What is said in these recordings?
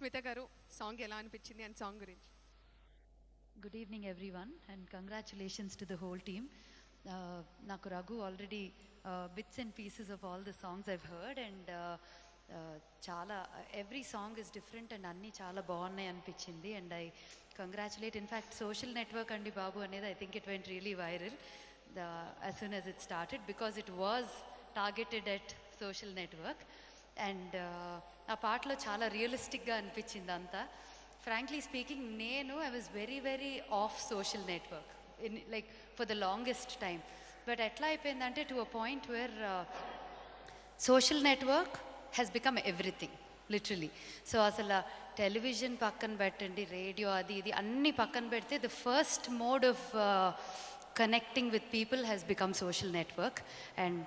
స్మిత గారు సాంగ్ ఎలా అనిపించింది అండ్ సాంగ్ గురించి? Good evening everyone and congratulations to the whole team. Naku Raghu already bits and pieces of all the songs I've heard and chala every song is different and anni chala baagunnai anpichindi and I congratulate. In fact, Social Network andi babu anedi I think it went really viral as soon as it started because it was targeted at Social Network and ఆ పాటలో చాలా రియలిస్టిక్గా అనిపించింది అంతా. Frankly speaking నేను I was very very of social network like for the longest time. But ఎట్లా అయిపోయిందంటే to a point where social network has become everything literally. So అసలు టెలివిజన్ పక్కన పెట్టండి, రేడియో అది ఇది అన్నీ పక్కన పెడితే the first mode of connecting with people has become social network and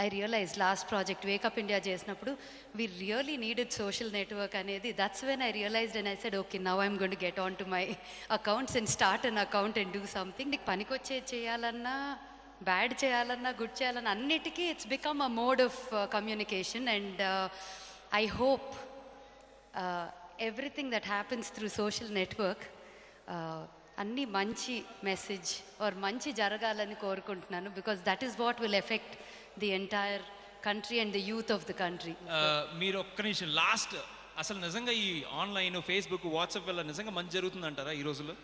I realized last project Wake Up India చేసినప్పుడు we really needed social network అనేది. That's when I realized and I said okay, now I'm going to get on to my accounts and start an account and do something. నీకు పనికొచ్చే చేయాలన్నా bad చేయాలన్నా good చేయాలన్నా అన్నిటికీ it's become a mode of communication and I hope everything that happens through social network అన్నీ మంచి message or మంచి జరగాలని కోరుకుంటున్నాను because that is what will effect the entire country and the youth of the country. మీరు ఒక్క నిమిషం last, అసలు నిజంగా ఈ ఆన్లైన్ ఫేస్బుక్ వాట్సాప్ వల్ల నిజంగా మంచి జరుగుతుందంటారా ఈ రోజుల్లో?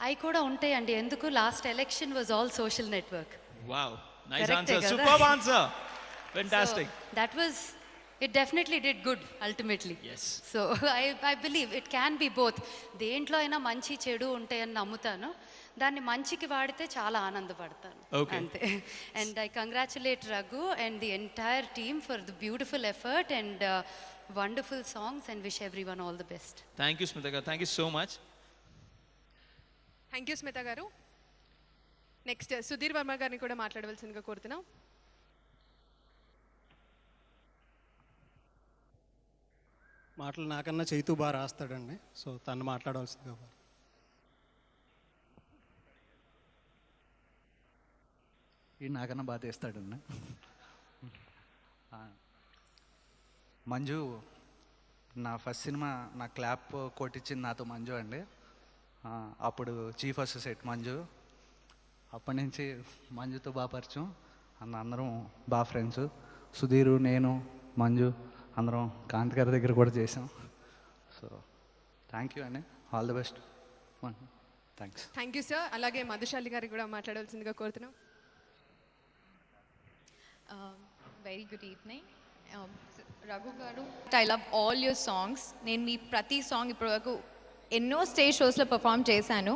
అవి కూడా ఉంటాయండి. ఎందుకు last election was all social network. Wow, nice answer, super answer, fantastic. That was it definitely did good ultimately. Yes. So I believe it can be both. దేంట్లో అయినా మంచి చెడు ఉంటాయని నమ్ముతాను. దాన్ని మంచికి వాడితే చాలా ఆనందపడతాను అంతే. And I congratulate Raghu and the entire team for the beautiful effort and wonderful songs and wish everyone all the best. Thank you Smita garu, thank you so much. Thank you Smitha గారు. Next Sudheer Varma గారిని కూడా మాట్లాడవలసిందిగా కోరుతున్నాం. మాటలు నాకన్నా చైతూ బాగా రాస్తాడండి, so తను మాట్లాడవలసిందిగా. ఈ నాకన్నా బాగా తీస్తాడండి. మంజు, నా ఫస్ట్ సినిమా నా క్లాప్ కొట్టించింది నాతో మంజు అండి. అప్పుడు చీఫ్ అసోసియేట్ మంజు. అప్పటి నుంచి మంజుతో బాగా పరిచయం, అందరం బాగా ఫ్రెండ్స్. సుధీరు, నేను, మంజు అందరం కాంతి గారి దగ్గర కూడా చేసాం. సో థ్యాంక్ యూ అండి, all the best. Thanks. Thank you sir. అలాగే మధుశాలి గారికి కూడా మాట్లాడవలసిందిగా కోరుతున్నాం. వెరీ గుడ్ ఈవినింగ్ రఘు గారు. I love all your songs. నేను మీ ప్రతి సాంగ్ ఇప్పటివరకు ఎన్నో స్టేజ్ షోస్లో పర్ఫామ్ చేశాను.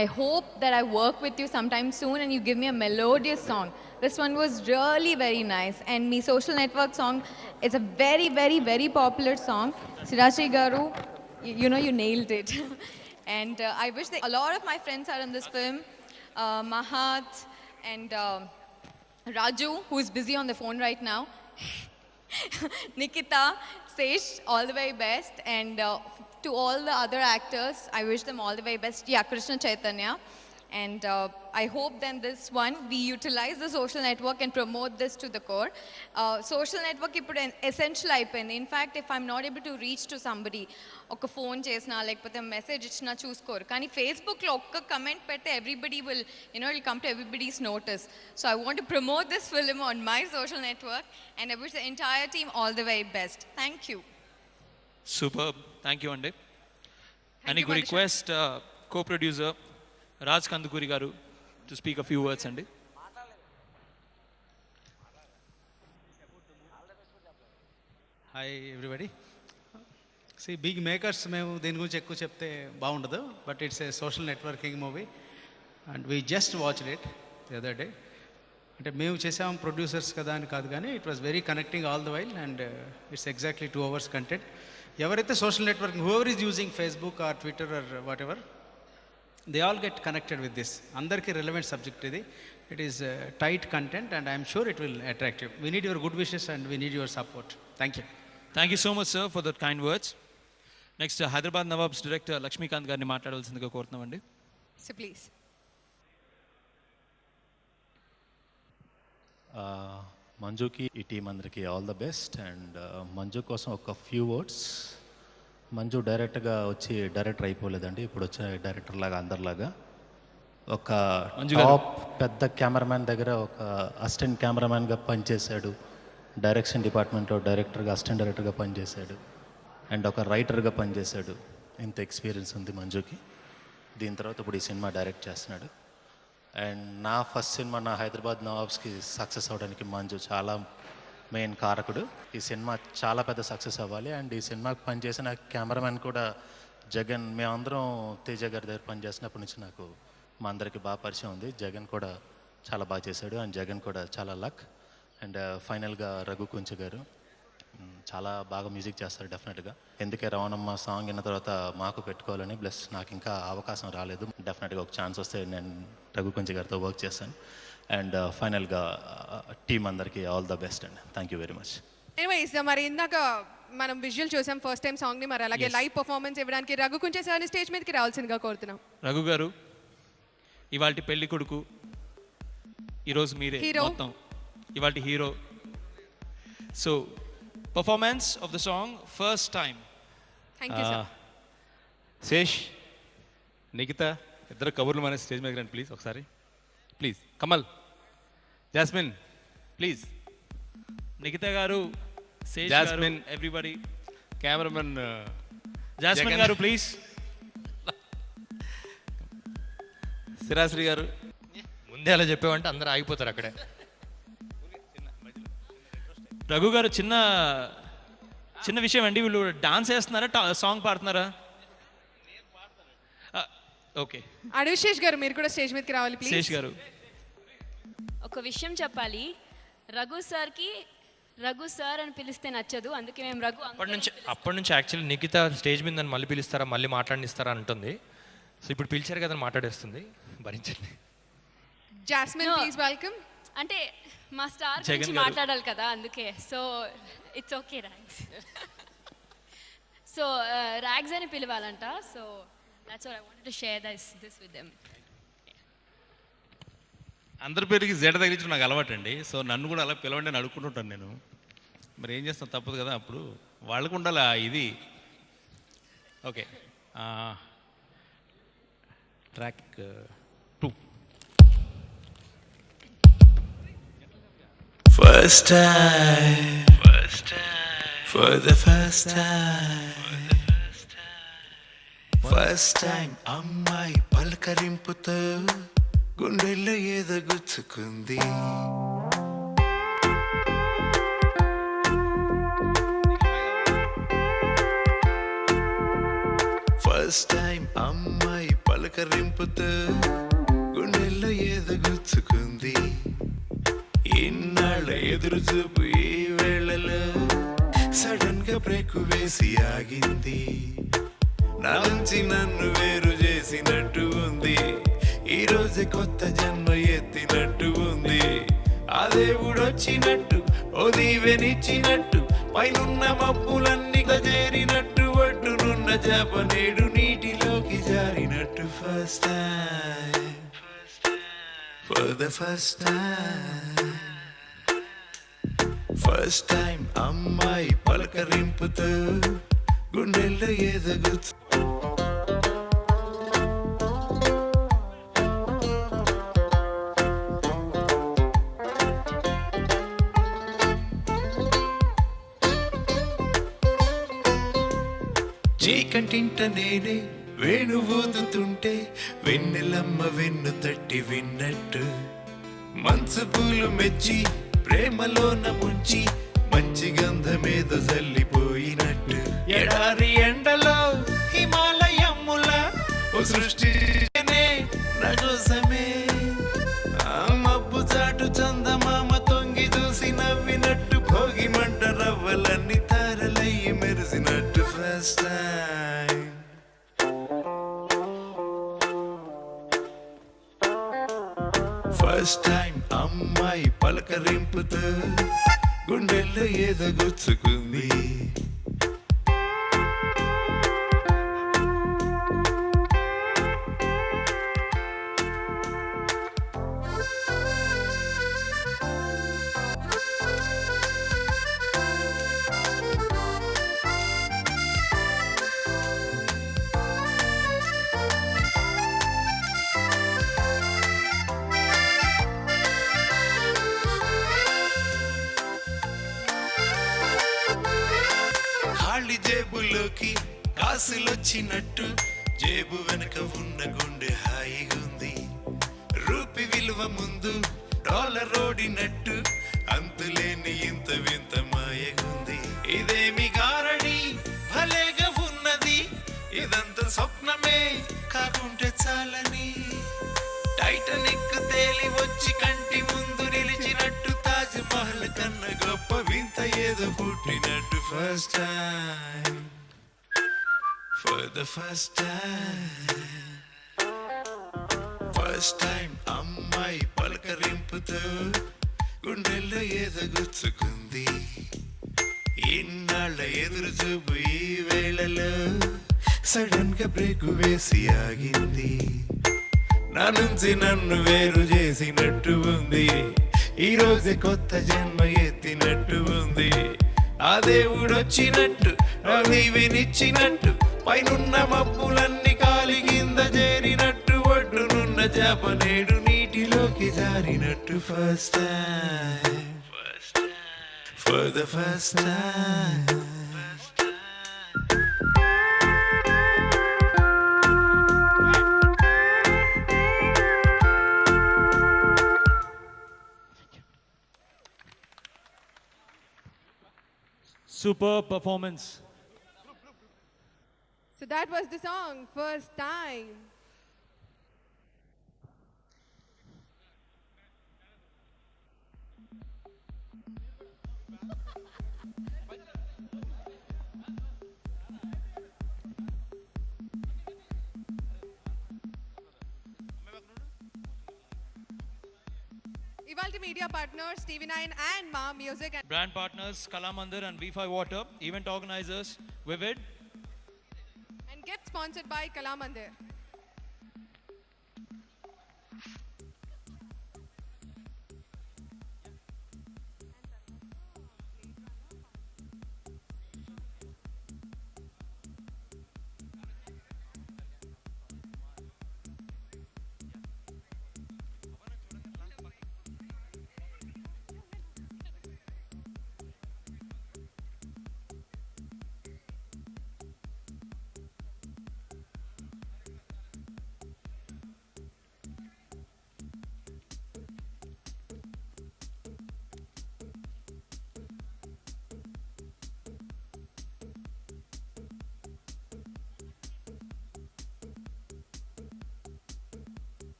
I hope that I work with you some time soon and you give me a melodious song. This one was really very nice and me Social Network song is a very very very popular song. Sirajji garu, you know, you nailed it. And I wish that a lot of my friends are in this film. Mahat and Raju, who is busy on the phone right now. Nikita, Sesh, all the very best. And to all the other actors, I wish them all the very best. Yeah, Krishna Chaitanya. And I hope then this one, we utilize the social network and promote this to the core. Social network ఇప్పుడు essential అయిపోయింది. In fact, if I'm not able to reach to somebody, ఒక phone చేసినా లేకపోతే message ఇచ్చినా చూసుకోరు. కానీ ఫేస్బుక్లో ఒక్క కమెంట్ పెడితే everybody will, you know, it will come to everybody's notice. So I want to promote this film on my social network and I wish the entire team all the very best. Thank you. Superb, thank you andi. And I request co-producer Raj Kandukuri garu to speak a few words andi. Hi everybody. Big makers మేము దీని గురించి ఎక్కువ చెప్తే బాగుండదు, but it's a social networking movie and we just watched it the other day. అంటే మేము చేసాం producers కదా అని కాదు, కానీ it was very connecting all the while and it's exactly 2 hours content. ఎవరైతే social networking, whoever is using Facebook or Twitter or whatever, they all get connected with this. అందరికీ relevant subject ఇది. It is tight content and I'm sure it will attract you. We need your good wishes and we need your support. Thank you. Thank you so much sir for that kind words. Next Hyderabad Nawabs director Lakshmikant గారిని మాట్లాడవలసిందిగా కోరుతున్నామండి. So please. మంజుకి ఈ team అందరికీ all the best. And Manju కోసం ఒక few words. Manju డైరెక్ట్గా వచ్చి director అయిపోలేదండి. ఇప్పుడు వచ్చే డైరెక్టర్ లాగా అందరిలాగా ఒక మంజు గారు. టాప్ పెద్ద కెమెరామ్యాన్ దగ్గర ఒక అసిస్టెంట్ కెమెరామ్యాన్గా పనిచేశాడు. డైరెక్షన్ డిపార్ట్మెంట్లో డైరెక్టర్గా అసిస్టెంట్ డైరెక్టర్గా పనిచేశాడు. అండ్ ఒక రైటర్గా పనిచేశాడు. ఇంత ఎక్స్పీరియన్స్ ఉంది మంజుకి. దీని తర్వాత ఇప్పుడు ఈ సినిమా డైరెక్ట్ చేస్తున్నాడు. అండ్ నా ఫస్ట్ సినిమా నా హైదరాబాద్ నవాబ్స్కి సక్సెస్ అవ్వడానికి మంజు చాలా మెయిన్ కారకుడు. ఈ సినిమా చాలా పెద్ద సక్సెస్ అవ్వాలి. అండ్ ఈ సినిమాకి పనిచేసిన కెమెరామెన్ కూడా జగన్. మేమందరం తేజ గారి దగ్గర పనిచేసినప్పటి నుంచి నాకు మా అందరికీ బాగా పరిచయం ఉంది. జగన్ కూడా చాలా బాగా చేశాడు. అండ్ జగన్ కూడా చాలా లక్. అండ్ ఫైనల్గా రఘు కుంచు గారు చాలా బాగా మ్యూజిక్ చేస్తారు డెఫినెట్గా. ఎందుకే రవణమ్మ సాంగ్ విన్న తర్వాత మాకు పెట్టుకోవాలని, ప్లస్ నాకు ఇంకా అవకాశం రాలేదు. డెఫినెట్గా ఒక ఛాన్స్ వస్తే నేను రఘు కుంచు గారితో వర్క్ చేస్తాను. అండ్ ఫైనల్గా టీం అందరికీ ఆల్ ద బెస్ట్ అండి. Thank you very much. Anyways మరి ఇందాక మనం విజువల్ చూసాం ఫస్ట్ టైం సాంగ్ని, మరి అలాగే లైవ్ పర్ఫార్మెన్స్ ఇవ్వడానికి రఘు కుంచే సార్ని స్టేజ్ మీదకి రావాల్సిందిగా కోరుతున్నాం. రఘు గారు, ఇవాళ పెళ్లి కొడుకు, ఈరోజు మీరే Hero. మొత్తం ఇవాళ hero. So performance of the song first time. Thank you sir. Sesh, Nikhitha ఇద్దరు కబుర్లు మన స్టేజ్ మీద రండి ప్లీజ్ ఒకసారి. Please Kamal, Jasmine please. నిఖిత గారు, శేష్ గారు, జాస్మిన్. ఎవ్రీబడి. కెమెరామెన్ జాస్మిన్ జగన్. గారు ప్లీజ్. సిరాశ్రీ గారు. ముందే అలా చెప్పావంటే అందరూ ఆగిపోతారు అక్కడే. రఘు గారు, చిన్న విషయం అండి. వీళ్ళు డాన్స్ వేస్తున్నారా, సాంగ్ పాడుతున్నారా? ఓకే, అడుశేష్ గారు మీరు కూడా స్టేజ్ మీదకి రావాలి ప్లీజ్. శేష్ గారు. ఒక విషయం చెప్పాలి, రఘు సార్కి రఘు సార్ అని పిలిస్తే నచ్చదు, అందుకే మేము రఘు అప్పటి నుంచి యాక్చువల్లీ నిఖిత స్టేజ్ మీద నన్ను మళ్ళీ పిలుస్తారా మళ్ళీ మాట్లాడిస్తారా అంటుంది. సో ఇప్పుడు పిలిచారు కదా మాట్లాడేస్తుంది, భరించండి. Jasmine please welcome. అంటే మా స్టార్ జగన్ గురించి గారు. మాట్లాడాలి కదా, అందుకే. So it's okay Rags. So Rags అని పిలవాలంట. So that's what I wanted to share this with them. అందరి పేరుకి జెడ తగిలించడం నాకు అలవాటు అండి. సో నన్ను కూడా అలా పిలవండి అని అడుక్కుంటుంటాను నేను. మరి ఏం చేస్తాను, తప్పదు కదా. అప్పుడు వాళ్ళకు ఉండాలి ఇది. Okay, track 2. First time, for the first time, అమ్మాయి పలకరింపుతో గుండెల్లో ఏదో గుచ్చుకుంది. ఫస్ట్ టైం అమ్మాయి పలకరింపుతో గుండెల్లో ఏదో గుచ్చుకుంది. ఇన్నాళ్ళ ఎదురు చూపు ఈ వేళలో సడన్ గా బ్రేక్ వేసి ఆగింది. నా నుంచి నన్ను వేరు చేసినట్టు ఉంది. ఈ రోజు కొత్త జన్మ ఎత్తినట్టు ఉంది. ఆ దేవుడు వచ్చినట్టు ఓ దీవెనిచ్చినట్టు పైనున్న మబ్బులన్నీ చేరినట్టు ఒడ్డునున్న చేప నేడు నీటిలోకి జారినట్టు. First time, for the first time, first time అమ్మాయి పలకరింపుతో గుండెల్లో ఎదగు. చీకంటింట నేనే వేణు ఊదుతుంటే వెన్నెలమ్మ వెన్ను తట్టి విన్నట్టు. మంచు పూలు మెచ్చి ప్రేమలోన ముంచి మంచి గంధమేదో చల్లిపోయినట్టు. ఎడారి ఎండలో హిమాలయమ్ముల ఓ సృష్టి నా కోసమే. ఆ మబ్బు చాటు చందమామ తొంగి చూసి నవ్వినట్టు. భోగి మంట రవ్వలన్నీ తారలయ్యి మెరిసినట్టు. ఫస్ట్ టైం, ఫస్ట్ టైం అమ్మాయి పలకరింపుతో గుండెల్లో ఏదో గుచ్చుకుంది. కాసులొచ్చినట్టు జేబు వెనక ఉన్న గుండె హాయిగుంది రూపి విలువ ముందు డాలర్ ఓడినట్టు అంతులేని ఇంత వింత మాయగుంది ఇదేమి గారడి భలేగా ఉన్నది ఇదంతా స్వప్నమే కాకుంటే చాలని టైటానిక్ తేలి వచ్చి కంటి ముందు నిలిచినట్టు తాజ్ మహల్ కన్నా గొప్ప వింత ఏదో పుట్టినట్టు first time for the first time అమ్మాయి పలకరింపుతో గుండెల్లో ఏదో గుచ్చుకుంది ఇన్నాళ్ళ ఎదురు చూపు ఈ వేళలో సడన్ గా బ్రేక్ వేసి ఆగింది నా నుంచి నన్ను వేరు చేసినట్టు ఉంది ఈ రోజు కొత్త జన్మ ఎత్తినట్టు ఉంది ఆ దేవుడు వచ్చినట్టు నీవినిచ్చినట్టు పైనున్న మబ్బులన్నీ కాలి కింద చేరినట్టు ఒడ్డునున్న చేప నేడు నీటిలోకి జారినట్టు first time for the first time Superb performance. So that was the song, First Time. Ivalti media partners TV9 and Ma Music and Brand partners Kalamandir and V5 Water. Event organizers Vivid. get sponsored by Kalamandir.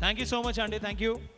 Thank you so much, Andy. Thank you.